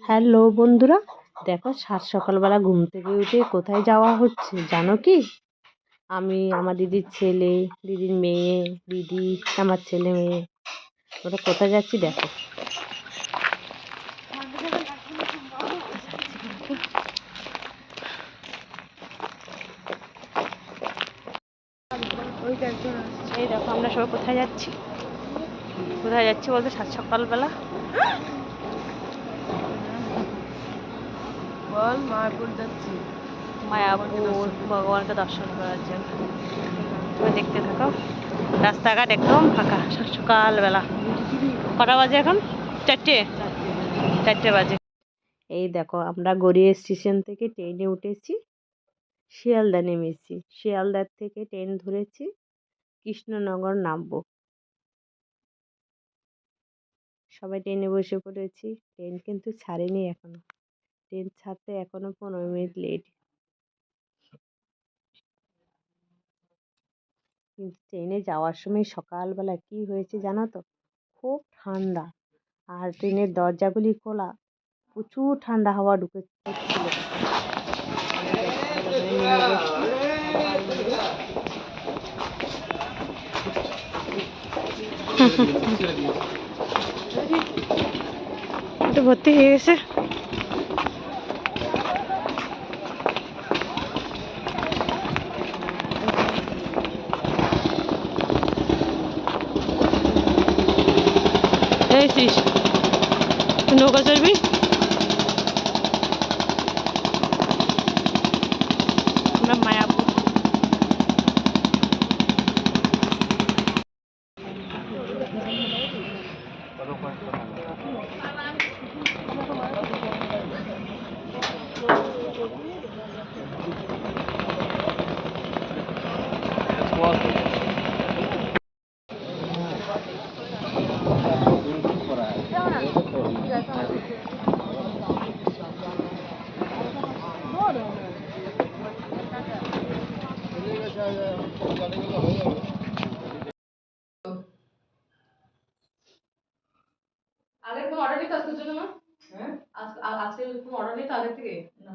Hello বন্ধুরা, দেখো সাত সকালবেলা ঘুম থেকে উঠে কোথায় যাওয়া হচ্ছে জানো কি? আমি, আমার দিদির ছেলে, দিদির মেয়ে, দিদি, আমার ছেলে মেয়ে, ওরা কোথায় যাচ্ছি দেখো। এই দেখো আমরা সবাই কোথায় যাচ্ছি বলতে সাত সকালবেলা বল মায়াপুর যাচ্ছি, মায়াপুর ভগবানকে দর্শন করার জন্য। তুমি দেখতে থাকো, রাস্তাঘাট একদম ফাঁকা সাত সকালবেলা। কটা বাজে এখন? 4টে বাজে। এই দেখো আমরা গড়িয়া স্টেশন থেকে ট্রেনে উঠেছি, শিয়ালদা নেমেছি, শিয়ালদার থেকে ট্রেন ধরেছি, কৃষ্ণনগর নামবো। সবাই ট্রেনে বসে পড়েছি। ট্রেন কিন্তু ছাড়েনি এখনো, ট্রেন ছাড়তে এখনো 15 মিনিট লেট। কিন্তু ট্রেনে যাওয়ার সময় সকালবেলা কি হয়েছে জানো তো? খুব ঠান্ডা, আর ট্রেনের দরজাগুলি খোলা, প্রচুর ঠান্ডা হাওয়া ঢুকছিল। একটু ভর্তি হয়ে গেছে। এই নৌকা চড়বি? আমরা মায়াপুর। আগের কোনো অর্ডার নেই তো আজকের জন্য? হ্যাঁ, আজকে কোনো অর্ডার নেই তো আগের থেকে? না।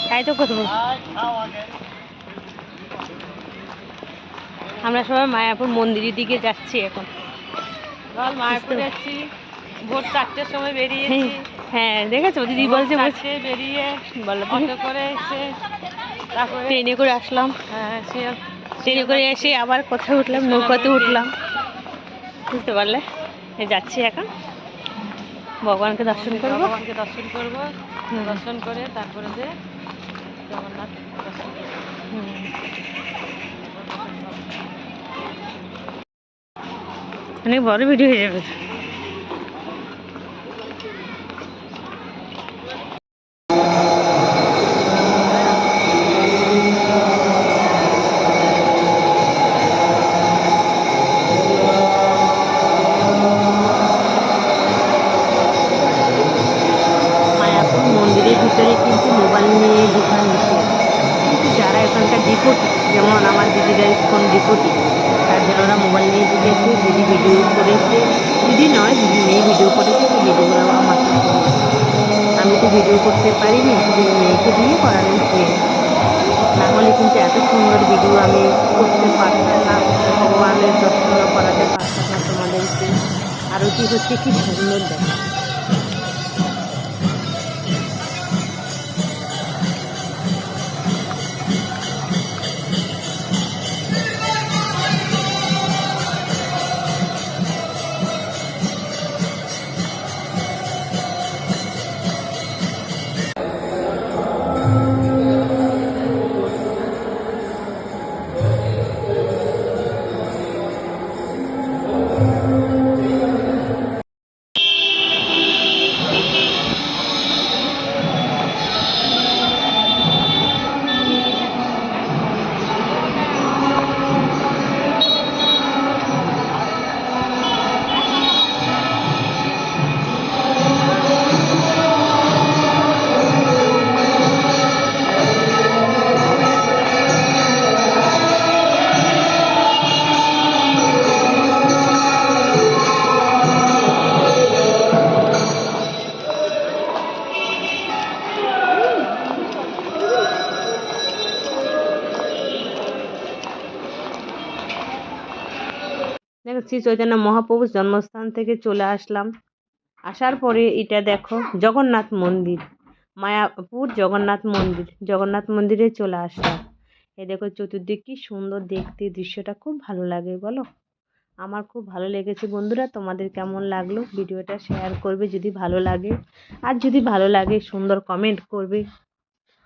তাই তো করবো। আমরা সবাই মায়াপুর মন্দিরের দিকে যাচ্ছি এখন। মায়াপুর যাচ্ছি, ভোর 4টের সময় বেরিয়েছি। হ্যাঁ দেখেছো, দিদি বলছে বেরিয়ে বলো অটো করে এসে তারপরে ট্রেনে করে আসলাম। হ্যাঁ ট্রেনে করে এসে আবার কোথায় উঠলাম? নৌকাতে উঠলাম, বুঝতে পারলে? যাচ্ছি এখন ভগবানকে দর্শন করবো। দর্শন করে তারপরে যে জগন্নাথ দর্শন করবো। অনেক বড় ভিডিও হয়ে যাবে। মায়াপুর মন্দিরের ভিতরে কিন্তু মোবাইল নিয়ে ঢোকা নিষেধ, কিন্তু যারা এখানকার ডিপোটি, যেমন আমার দিদিরা ইসকন ডিপোটি, তার জন্য ওরা মোবাইল নিয়ে ঢুকেছে। দিদি ভিডিও করেছে, দিদি নয় দিদি মেয়ে ভিডিও করেছে, তো ভিডিওগুলো আমার কাছে। আমি তো ভিডিও করতে পারিনি, শুধু মেয়েকে দিয়ে করানো হয়েছে, না হলে কিন্তু এত সুন্দর ভিডিও আমি করতে পারতাম না, ভগবানের দর্শনও করাতে পারতাম না তোমাদেরকে। আরতি হচ্ছে কি সুন্দর দেখো। দেখো শ্রী চৈতন্য মহাপ্রভুর জন্মস্থান থেকে চলে আসলাম। আসার পরে এটা দেখো জগন্নাথ মন্দির, মায়াপুর জগন্নাথ মন্দির, জগন্নাথ মন্দিরে চলে আসলাম। এই দেখো চতুর্দিক কি সুন্দর দেখতে, দৃশ্যটা খুব ভালো লাগে বলো। আমার খুব ভালো লেগেছে বন্ধুরা। তোমাদের কেমন লাগলো ভিডিওটা শেয়ার করবে যদি ভালো লাগে, আর যদি ভালো লাগে সুন্দর কমেন্ট করবে,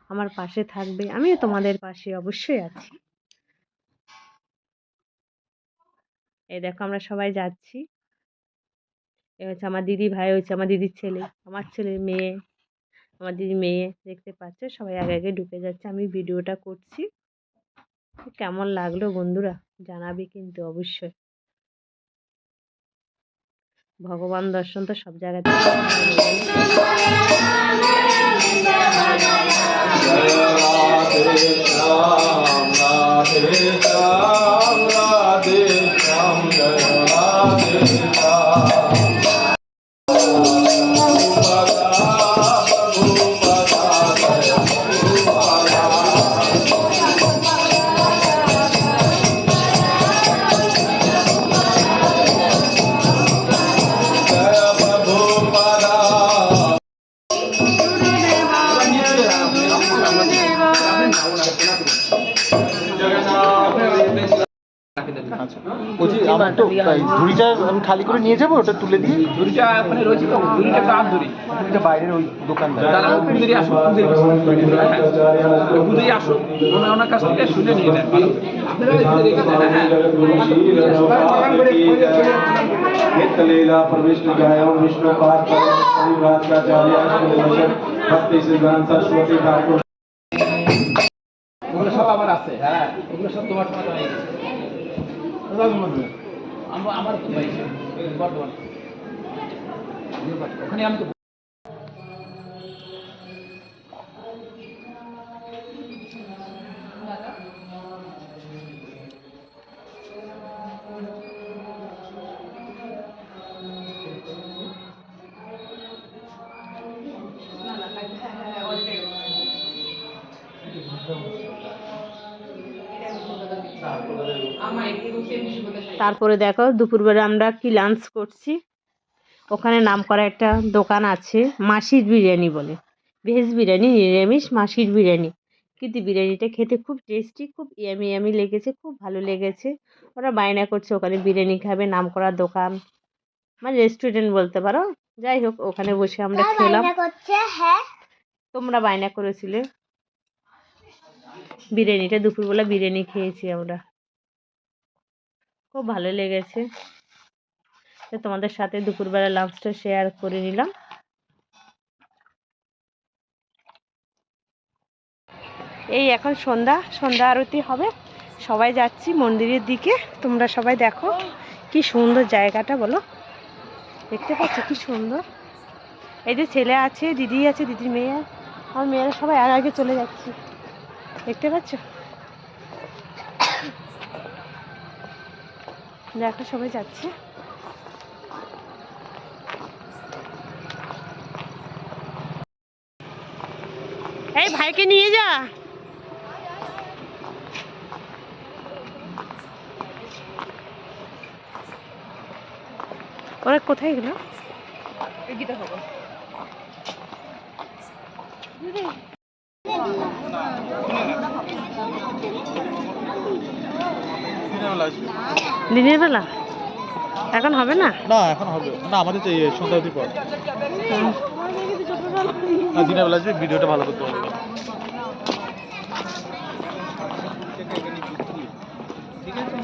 আমার পাশে থাকবে। আমিও তোমাদের পাশে অবশ্যই আছি। এই দেখো আমরা সবাই যাচ্ছি। এ হচ্ছে আমার দিদি ভাই, হচ্ছে আমার দিদির ছেলে, আমার ছেলের মেয়ে, আমার দিদি মেয়ে, দেখতে পাচ্ছ সবাই আগে আগে ঢুকে যাচ্ছে। আমি ভিডিওটা করছি। কেমন লাগলো বন্ধুরা জানাবে কিন্তু অবশ্যই। ভগবান দর্শন তো সব জায়গাতে আচ্ছা বলছি আমার তো ঝুড়িটা আমি খালি করে নিয়ে যাবো, ওটা তুলে দিয়ে। ঝুড়িটা ওখানে রয়েছে তো, ঝুড়িটা একটা হাত ধরি। ঝুড়িটা বাইরের ওই দোকানদার। দাদা পুজোরি আসুন, পুজোরি আসুন, ওনার কাছ থেকে শুনে নিয়ে নেন। लीला प्रविष्ट गाय विष्णु पाद भक्ति सिद्धांत सरस्वती ठाकुर। ওগুলো সব আমার আছে, হ্যাঁ ওগুলো সব তোমার তোমার হয়ে গেছে। আমার তো পাইছে বর্তমান ওখানে আমি তো তারপরে দেখো দুপুরবেলা আমরা কি লাঞ্চ করছি। ওখানে নাম করা একটা দোকান আছে মাসির বিরিয়ানি বলে, ভেজ বিরিয়ানি, নিরামিষ মাসির বিরিয়ানি। কিন্তু বিরিয়ানিটা খেতে খুব টেস্টি, খুব ইয়ামি ইয়ামি লেগেছে, খুব ভালো লেগেছে। ওরা বায়না করছে ওখানে বিরিয়ানি খাবে, নাম করা দোকান মানে রেস্টুরেন্ট বলতে পারো। যাই হোক ওখানে বসে আমরা খেলাম। তোমরা বায়না করেছিলে বিরিয়ানিটা, দুপুরবেলা বিরিয়ানি খেয়েছি আমরা, খুব ভালো লেগেছে। তো তোমাদের সাথে দুপুরবেলা লাঞ্চটা শেয়ার করে নিলাম। এই এখন সন্ধ্যা আরতি হবে, সবাই যাচ্ছি মন্দিরের দিকে। তোমরা সবাই দেখো কি সুন্দর জায়গাটা বলো, দেখতে পাচ্ছ কি সুন্দর। এই যে ছেলে আছে, দিদি আছে, দিদির মেয়ে, আমার মেয়েরা সবাই আর আগে চলে যাচ্ছি, দেখতে পাচ্ছ। দেখো সবাই যাচ্ছে। এই ভাইকে নিয়ে যা। ওরা কোথায় গেল? দিনের বেলা এখন হবে না? না এখন হবে না, আমাদের তো সন্ধ্যা অবধি পর। দিনের বেলা আসবে, ভিডিওটা ভালো করতে হবে। ঠিক আছে,